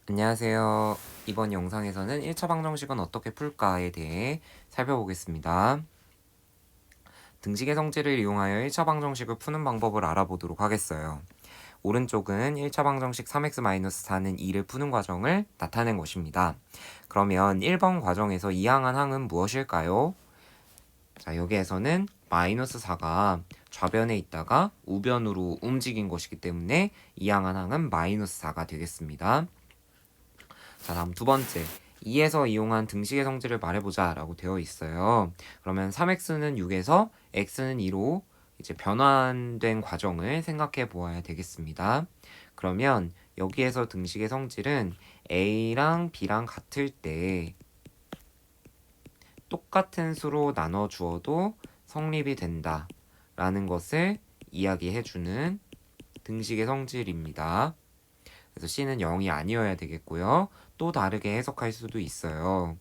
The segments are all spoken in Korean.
안녕하세요. 이번 영상에서는 1차 방정식은 어떻게 풀까에 대해 살펴보겠습니다. 등식의 성질을 이용하여 1차 방정식을 푸는 방법을 알아보도록 하겠어요. 오른쪽은 1차 방정식 3x-4는 2를 푸는 과정을 나타낸 것입니다. 그러면 1번 과정에서 이항한 항은 무엇일까요? 자, 여기에서는 마이너스 4가 좌변에 있다가 우변으로 움직인 것이기 때문에 이항한 항은 마이너스 4가 되겠습니다. 자, 다음 두 번째. 2에서 이용한 등식의 성질을 말해보자 라고 되어 있어요. 그러면 3x는 6에서 x는 2로 이제 변환된 과정을 생각해 보아야 되겠습니다. 그러면 여기에서 등식의 성질은 a랑 b랑 같을 때 똑같은 수로 나눠 주어도 성립이 된다 라는 것을 이야기해 주는 등식의 성질입니다. 그래서 C는 0이 아니어야 되겠고요. 또 다르게 해석할 수도 있어요.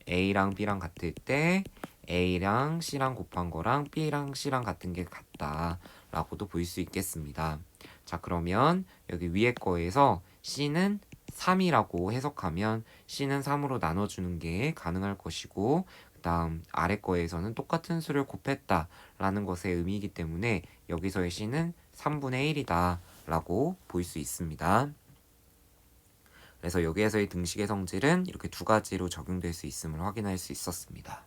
A랑 B랑 같을 때 A랑 C랑 곱한 거랑 B랑 C랑 같은 게 같다 라고도 볼 수 있겠습니다. 자, 그러면 여기 위에 거에서 C는 3이라고 해석하면 C는 3으로 나눠주는 게 가능할 것이고, 그 다음 아래 거에서는 똑같은 수를 곱했다 라는 것의 의미이기 때문에 여기서의 C는 3분의 1이다 라고 볼 수 있습니다. 그래서 여기에서의 등식의 성질은 이렇게 두 가지로 적용될 수 있음을 확인할 수 있었습니다.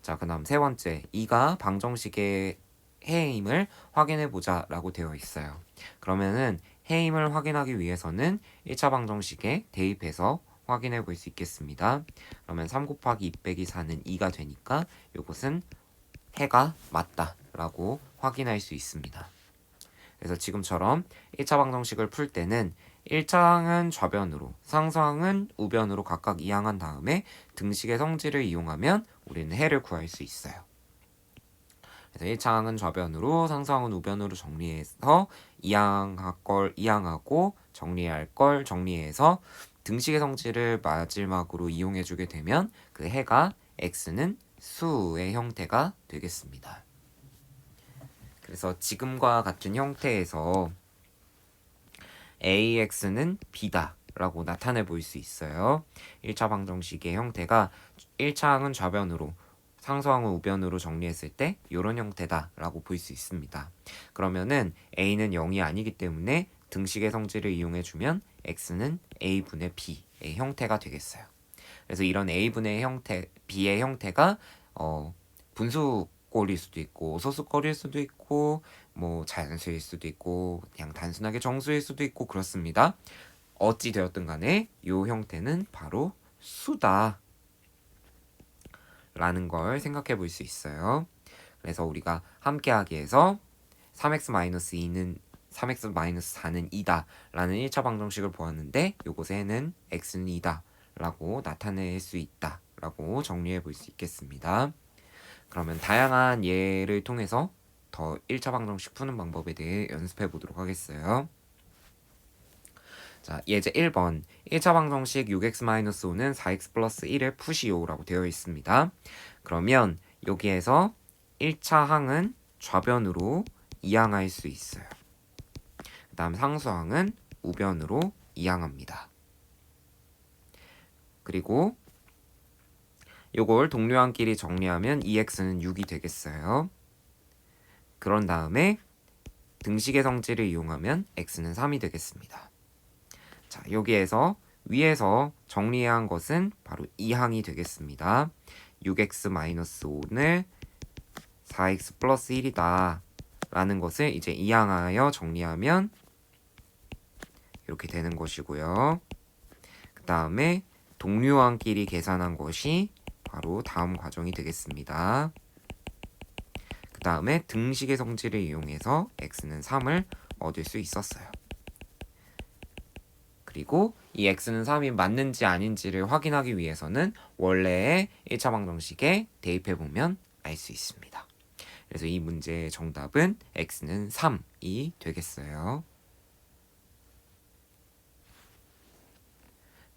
자, 그 다음 세 번째, 2가 방정식의 해임을 확인해 보자 라고 되어 있어요. 그러면은 해임을 확인하기 위해서는 1차 방정식에 대입해서 확인해 볼 수 있겠습니다. 그러면 3 곱하기 2 빼기 4는 2가 되니까 이것은 해가 맞다 라고 확인할 수 있습니다. 그래서 지금처럼 1차 방정식을 풀 때는 1차항은 좌변으로, 상수항은 우변으로 각각 이항한 다음에 등식의 성질을 이용하면 우리는 해를 구할 수 있어요. 그래서 1차항은 좌변으로, 상수항은 우변으로 정리해서 이항할 걸 이항하고 정리할 걸 정리해서 등식의 성질을 마지막으로 이용해주게 되면 그 해가 x는 수의 형태가 되겠습니다. 그래서 지금과 같은 형태에서 AX는 B다 라고 나타내 볼 수 있어요. 1차 방정식의 형태가 1차항은 좌변으로, 상수항은 우변으로 정리했을 때 이런 형태다 라고 볼 수 있습니다. 그러면은 A는 0이 아니기 때문에 등식의 성질을 이용해 주면 X는 A분의 B의 형태가 되겠어요. 그래서 이런 A분의 형태, B의 형태가 분수꼴일 수도 있고 소수꼴일 수도 있고 뭐 자연수일 수도 있고 그냥 단순하게 정수일 수도 있고 그렇습니다. 어찌 되었든 간에 이 형태는 바로 수다 라는 걸 생각해 볼 수 있어요. 그래서 우리가 함께하기에서 3x-2는 3x-4는 2다 라는 1차 방정식을 보았는데 요것에는 x는 2다 라고 나타낼 수 있다 라고 정리해 볼 수 있겠습니다. 그러면 다양한 예를 통해서 더 1차 방정식 푸는 방법에 대해 연습해 보도록 하겠어요. 자, 예제 1번 1차 방정식 6x-5는 4x 플러스 1을 푸시오 라고 되어 있습니다. 그러면 여기에서 1차 항은 좌변으로 이항할 수 있어요. 그 다음 상수항은 우변으로 이항합니다. 그리고 요걸 동료항끼리 정리하면 2x는 6이 되겠어요. 그런 다음에 등식의 성질을 이용하면 x는 3이 되겠습니다. 자, 여기에서 위에서 정리해야 한 것은 바로 2항이 되겠습니다. 6x-5를 4x 플러스 1이다 라는 것을 이제 이항하여 정리하면 이렇게 되는 것이고요. 그 다음에 동류항끼리 계산한 것이 바로 다음 과정이 되겠습니다. 그 다음에 등식의 성질을 이용해서 x는 3을 얻을 수 있었어요. 그리고 이 x는 3이 맞는지 아닌지를 확인하기 위해서는 원래의 1차 방정식에 대입해보면 알 수 있습니다. 그래서 이 문제의 정답은 x는 3이 되겠어요.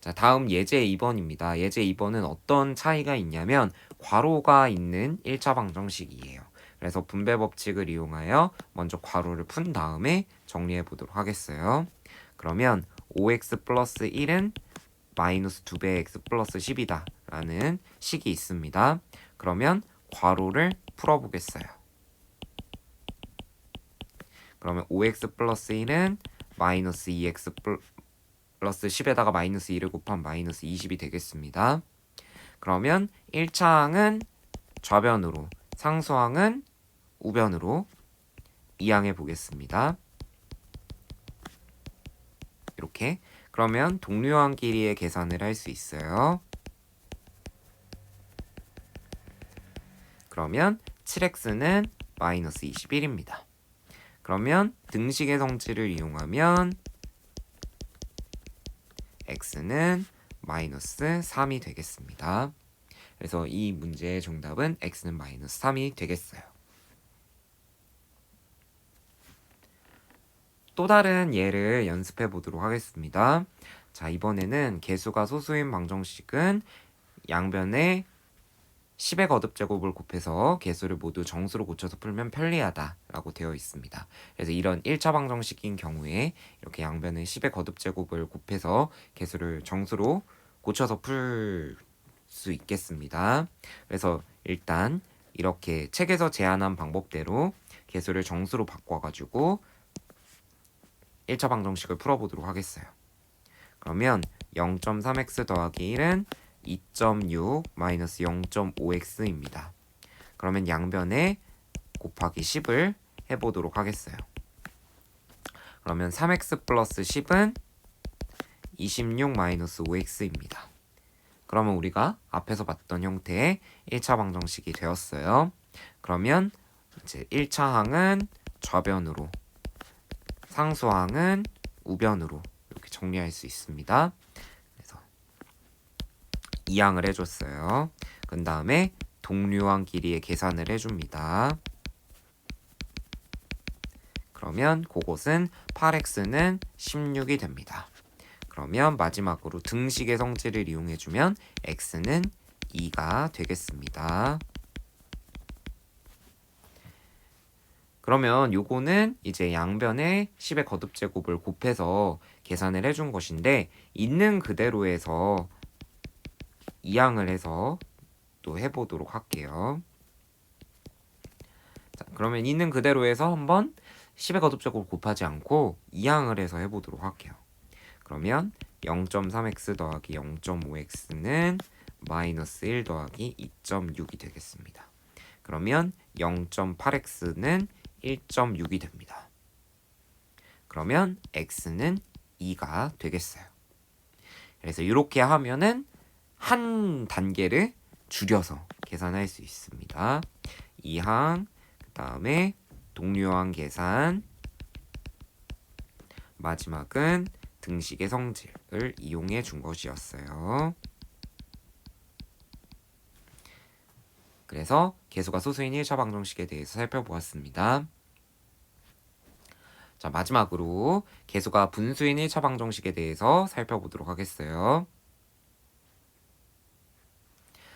자, 다음 예제 2번입니다. 예제 2번은 어떤 차이가 있냐면 괄호가 있는 1차 방정식이에요. 그래서 분배 법칙을 이용하여 먼저 괄호를 푼 다음에 정리해 보도록 하겠어요. 그러면 5x 플러스 1은 마이너스 2배의 x 플러스 10이다 라는 식이 있습니다. 그러면 괄호를 풀어보겠어요. 그러면 5x 플러스 1은 마이너스 2x 플러스 10에다가 마이너스 2를 곱하면 마이너스 20이 되겠습니다. 그러면 1차 항은 좌변으로, 상수항은 우변으로 이항해 보겠습니다. 이렇게. 그러면 동류항 길이의 계산을 할 수 있어요. 그러면 7x는 마이너스 21입니다. 그러면 등식의 성질을 이용하면 x는 마이너스 3이 되겠습니다. 그래서 이 문제의 정답은 x는 마이너스 3이 되겠어요. 또 다른 예를 연습해 보도록 하겠습니다. 자, 이번에는 개수가 소수인 방정식은 양변에 10의 거듭제곱을 곱해서 개수를 모두 정수로 고쳐서 풀면 편리하다 라고 되어 있습니다. 그래서 이런 1차 방정식인 경우에 이렇게 양변에 10의 거듭제곱을 곱해서 개수를 정수로 고쳐서 풀 수 있겠습니다. 그래서 일단 이렇게 책에서 제안한 방법대로 개수를 정수로 바꿔가지고 1차 방정식을 풀어보도록 하겠어요. 그러면 0.3x 더하기 1은 2.6 마이너스 0.5x입니다. 그러면 양변에 곱하기 10을 해보도록 하겠어요. 그러면 3x 플러스 10은 26 마이너스 5x입니다. 그러면 우리가 앞에서 봤던 형태의 1차 방정식이 되었어요. 그러면 이제 1차 항은 좌변으로, 상수항은 우변으로 이렇게 정리할 수 있습니다. 그래서 이항을 해줬어요. 그 다음에 동류항 길이의 계산을 해줍니다. 그러면 그것은 8x는 16이 됩니다. 그러면 마지막으로 등식의 성질을 이용해주면 x는 2가 되겠습니다. 그러면 요거는 이제 양변에 10의 거듭제곱을 곱해서 계산을 해준 것인데 있는 그대로 해서 이항을 해서 또 해보도록 할게요. 자, 그러면 있는 그대로 해서 한번 10의 거듭제곱을 곱하지 않고 이항을 해서 해보도록 할게요. 그러면 0.3x 더하기 0.5x는 마이너스 1 더하기 2.6이 되겠습니다. 그러면 0.8x는 1.6이 됩니다. 그러면 x는 2가 되겠어요. 그래서 이렇게 하면은 한 단계를 줄여서 계산할 수 있습니다. 이항, 그 다음에 동류항 계산, 마지막은 등식의 성질을 이용해 준 것이었어요. 그래서 개수가 소수인 1차 방정식에 대해서 살펴보았습니다. 자, 마지막으로 개수가 분수인 1차 방정식에 대해서 살펴보도록 하겠어요.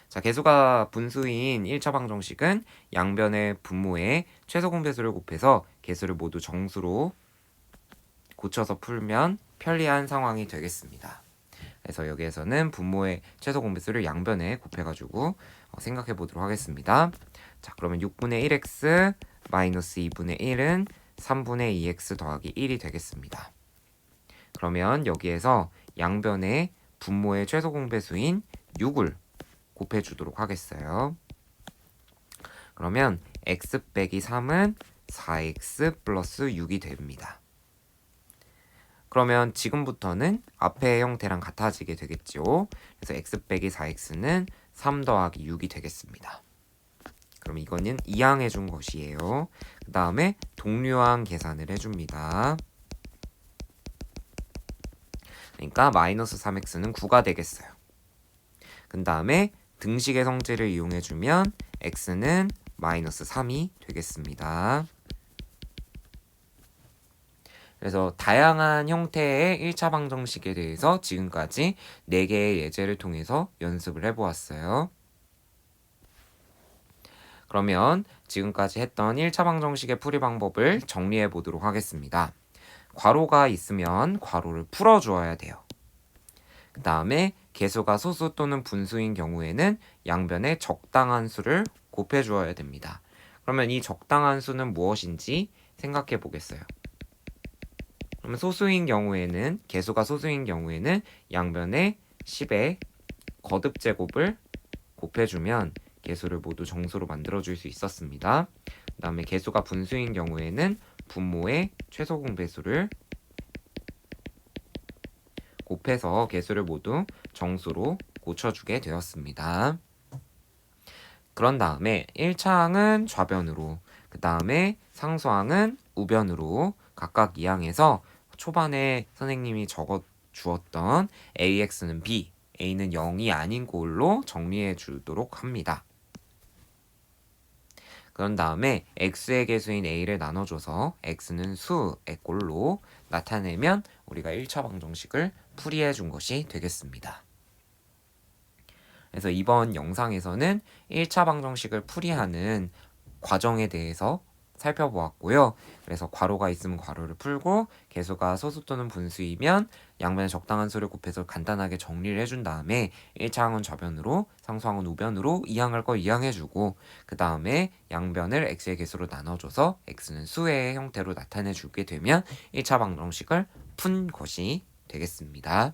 자, 개수가 분수인 1차 방정식은 양변의 분모에 최소 공배수를 곱해서 개수를 모두 정수로 고쳐서 풀면 편리한 상황이 되겠습니다. 그래서 여기에서는 분모의 최소 공배수를 양변에 곱해가지고 생각해 보도록 하겠습니다. 자, 그러면 6분의 1x 마이너스 2분의 1은 3분의 2x 더하기 1이 되겠습니다. 그러면 여기에서 양변에 분모의 최소 공배수인 6을 곱해주도록 하겠어요. 그러면 x 빼기 3은 4x 플러스 6이 됩니다. 그러면 지금부터는 앞의 형태랑 같아지게 되겠죠. 그래서 x 빼기 4x는 3 더하기 6이 되겠습니다. 그럼 이거는 이항해 준 것이에요. 그 다음에 동류항 계산을 해줍니다. 그러니까 마이너스 3x는 9가 되겠어요. 그 다음에 등식의 성질을 이용해주면 x는 마이너스 3이 되겠습니다. 그래서 다양한 형태의 1차 방정식에 대해서 지금까지 4개의 예제를 통해서 연습을 해보았어요. 그러면 지금까지 했던 1차 방정식의 풀이 방법을 정리해 보도록 하겠습니다. 괄호가 있으면 괄호를 풀어주어야 돼요. 그 다음에 개수가 소수 또는 분수인 경우에는 양변에 적당한 수를 곱해주어야 됩니다. 그러면 이 적당한 수는 무엇인지 생각해 보겠어요. 그러면 소수인 경우에는, 개수가 소수인 경우에는 양변에 10의 거듭 제곱을 곱해주면 개수를 모두 정수로 만들어줄 수 있었습니다. 그 다음에 개수가 분수인 경우에는 분모의 최소 공배수를 곱해서 개수를 모두 정수로 고쳐주게 되었습니다. 그런 다음에 1차항은 좌변으로, 그 다음에 상수항은 우변으로 각각 이항해서 초반에 선생님이 적어 주었던 AX는 B, A는 0이 아닌 꼴로 정리해 주도록 합니다. 그런 다음에 X의 개수인 A를 나눠줘서 X는 수의 꼴로 나타내면 우리가 1차 방정식을 풀이해 준 것이 되겠습니다. 그래서 이번 영상에서는 1차 방정식을 풀이하는 과정에 대해서 살펴보았고요. 그래서 괄호가 있으면 괄호를 풀고 개수가 소수 또는 분수이면 양변에 적당한 수를 곱해서 간단하게 정리를 해준 다음에 1차항은 좌변으로, 상수항은 우변으로 이항할 거 이항해주고 그 다음에 양변을 x의 개수로 나눠줘서 x는 수의 형태로 나타내주게 되면 1차 방정식을 푼 것이 되겠습니다.